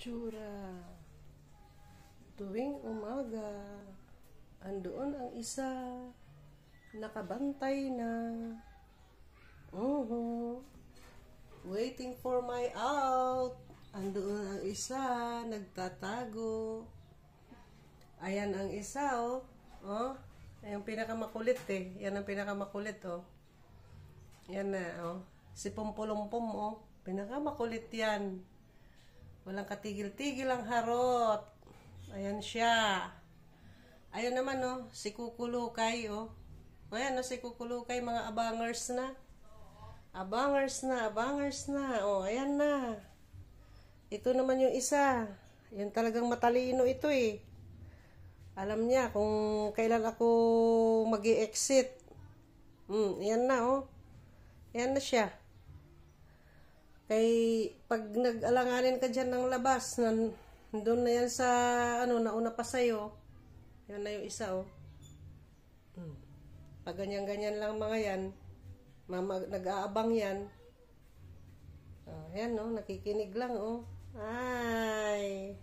itsura. Tuwing umaga, andoon ang isa, nakabantay na. Waiting for my out. Andoon ang isa, nagtatago. Ayan ang isa, oh. Oh, yung pinakamakulit eh. Yan ang pinakamakulit, oh. Yan na, oh. Si Pumpulumpum, oh. Pinakamakulit yan. Walang katigil-tigil ang harot. Ayan siya. Ayan naman, oh. Si Kukulukay, oh. Ayan, oh, si Kukulukay, mga abangers na. Abangers na, abangers na. Oh, ayan na. Ito naman yung isa. Yan talagang matalino ito, eh. Alam niya kung kailan ako mag-i-exit. Yan na, oh. Yan na siya. Kay pag nag-alanganin ka dyan ng labas, doon na yan sa, ano, nauna pa sa'yo. Yan na yung isa, oh. Pag ganyan-ganyan lang mga yan, nag-aabang yan. Yan, oh, nakikinig lang, oh. Ay.